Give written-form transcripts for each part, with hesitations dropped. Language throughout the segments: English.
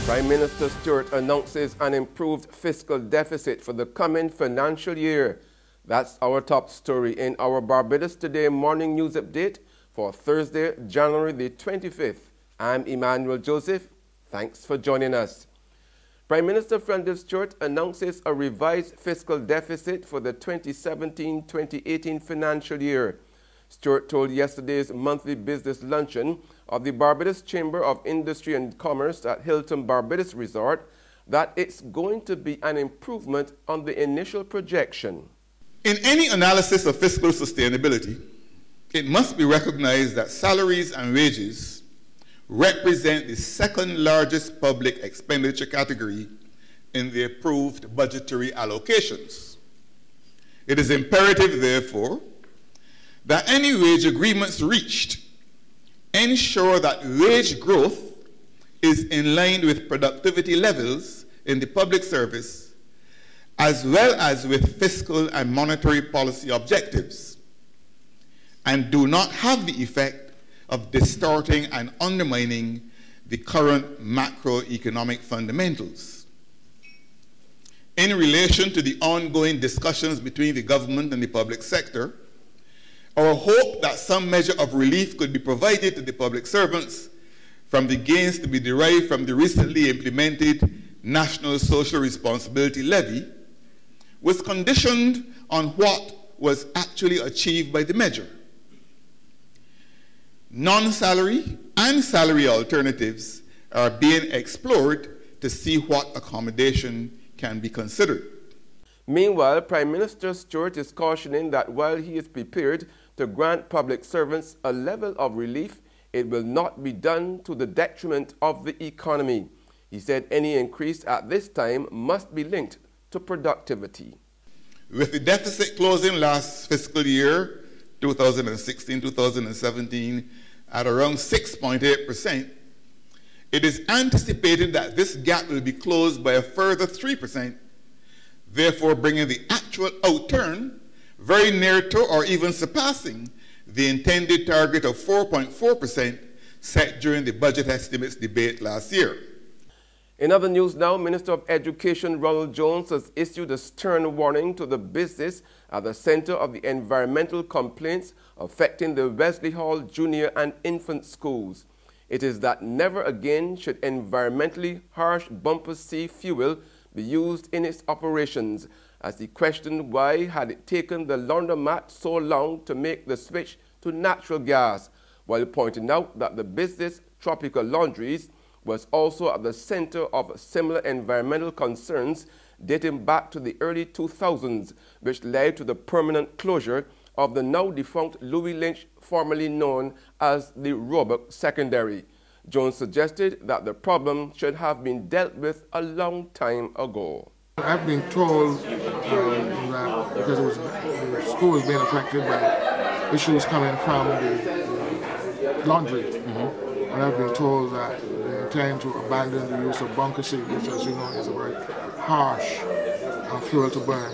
Prime Minister Stewart announces an improved fiscal deficit for the coming financial year. That's our top story in our Barbados Today morning news update for Thursday, January the 25th. I'm Emmanuel Joseph. Thanks for joining us. Prime Minister Francis Stewart announces a revised fiscal deficit for the 2017-2018 financial year. Stewart told yesterday's monthly business luncheon of the Barbados Chamber of Industry and Commerce at Hilton Barbados Resort that it's going to be an improvement on the initial projection. In any analysis of fiscal sustainability, it must be recognized that salaries and wages represent the second largest public expenditure category in the approved budgetary allocations. It is imperative, therefore, that any wage agreements reached ensure that wage growth is in line with productivity levels in the public service, as well as with fiscal and monetary policy objectives, and do not have the effect of distorting and undermining the current macroeconomic fundamentals. In relation to the ongoing discussions between the government and the public sector, our hope that some measure of relief could be provided to the public servants from the gains to be derived from the recently implemented National Social Responsibility Levy was conditioned on what was actually achieved by the measure. Non-salary and salary alternatives are being explored to see what accommodation can be considered. Meanwhile, Prime Minister Stewart is cautioning that while he is prepared to grant public servants a level of relief, it will not be done to the detriment of the economy. He said any increase at this time must be linked to productivity. With the deficit closing last fiscal year, 2016-2017, at around 6.8%, it is anticipated that this gap will be closed by a further 3%, therefore bringing the actual outturn very near to or even surpassing the intended target of 4.4% set during the budget estimates debate last year. In other news now, Minister of Education Ronald Jones has issued a stern warning to the business at the center of the environmental complaints affecting the Wesley Hall Junior and Infant Schools. It is that never again should environmentally harsh bumper C fuel be used in its operations, as he questioned why had it taken the laundromat so long to make the switch to natural gas, while pointing out that the business Tropical Laundries was also at the center of similar environmental concerns dating back to the early 2000s, which led to the permanent closure of the now defunct Louis Lynch, formerly known as the Roebuck Secondary. Jones suggested that the problem should have been dealt with a long time ago. I've been told that because the school was being affected by issues coming from the laundry, and I've been told that they intend to abandon the use of bunker C, which, as you know, is a very harsh fuel to burn.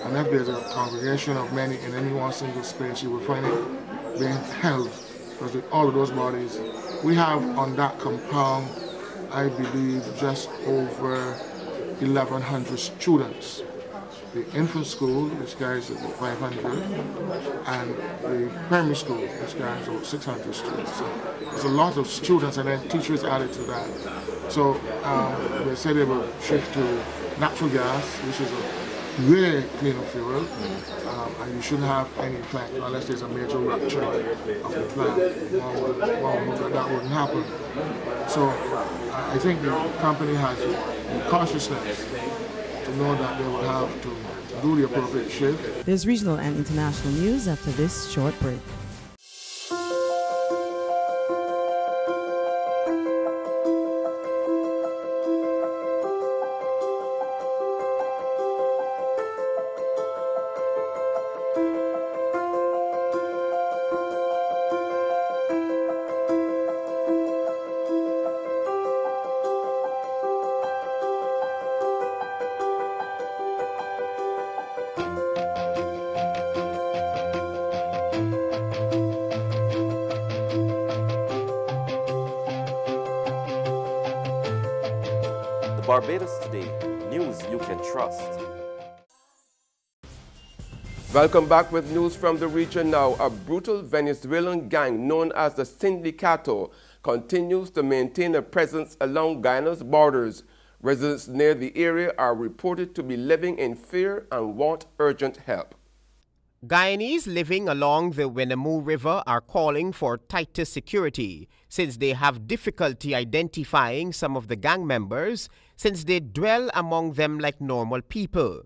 And if there's a congregation of many in any one single space, you will find it being held, because all of those bodies, we have on that compound, I believe, just over 1,100 students. The infant school, which carries about 500, and the primary school, which carries about 600 students. So there's a lot of students, and then teachers added to that. So they said they will shift to natural gas, which is a really cleaner fuel, and you shouldn't have any effect unless there's a major rupture of the plant. One would hope that wouldn't happen. So I think the company has the consciousness to know that they will have to do the appropriate shift. There's regional and international news after this short break. Barbados Today, news you can trust. Welcome back with news from the region now. A brutal Venezuelan gang known as the Sindicato continues to maintain a presence along Guyana's borders. Residents near the area are reported to be living in fear and want urgent help. Guyanese living along the Winnemou River are calling for tighter security since they have difficulty identifying some of the gang members since they dwell among them like normal people.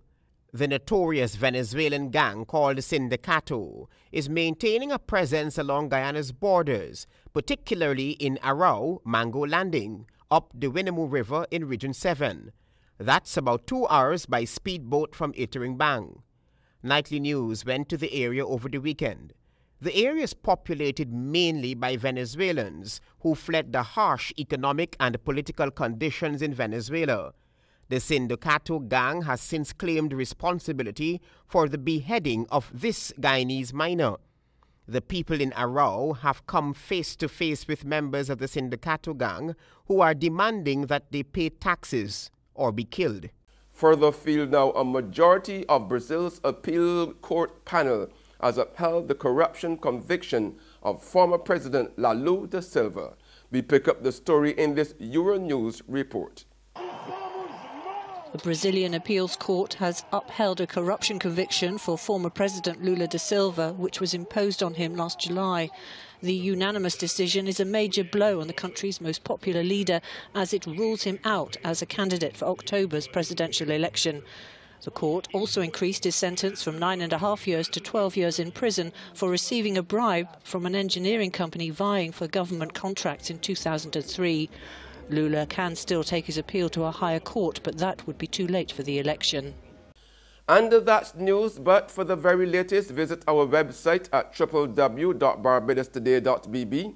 The notorious Venezuelan gang called Sindicato is maintaining a presence along Guyana's borders, particularly in Arau, Mango Landing, up the Winnemou River in Region 7. That's about 2 hours by speedboat from Iterengbang. Nightly News went to the area over the weekend. The area is populated mainly by Venezuelans who fled the harsh economic and political conditions in Venezuela. The Sindicato gang has since claimed responsibility for the beheading of this Guyanese miner. The people in Arau have come face to face with members of the Sindicato gang who are demanding that they pay taxes or be killed. Further afield now, a majority of Brazil's appeal court panel has upheld the corruption conviction of former President Lula da Silva. We pick up the story in this Euronews report. The Brazilian appeals court has upheld a corruption conviction for former President Lula da Silva, which was imposed on him last July. The unanimous decision is a major blow on the country's most popular leader, as it rules him out as a candidate for October's presidential election. The court also increased his sentence from 9.5 years to 12 years in prison for receiving a bribe from an engineering company vying for government contracts in 2003. Lula can still take his appeal to a higher court, but that would be too late for the election. And that's news, but for the very latest, visit our website at www.barbadostoday.bb.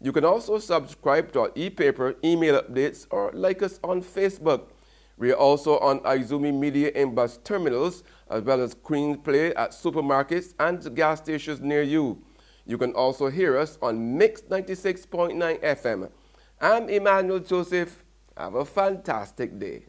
You can also subscribe to our e-paper, email updates, or like us on Facebook. We are also on Izumi Media in bus terminals, as well as Queen Play at supermarkets and gas stations near you. You can also hear us on Mix 96.9 FM. I'm Emmanuel Joseph. Have a fantastic day.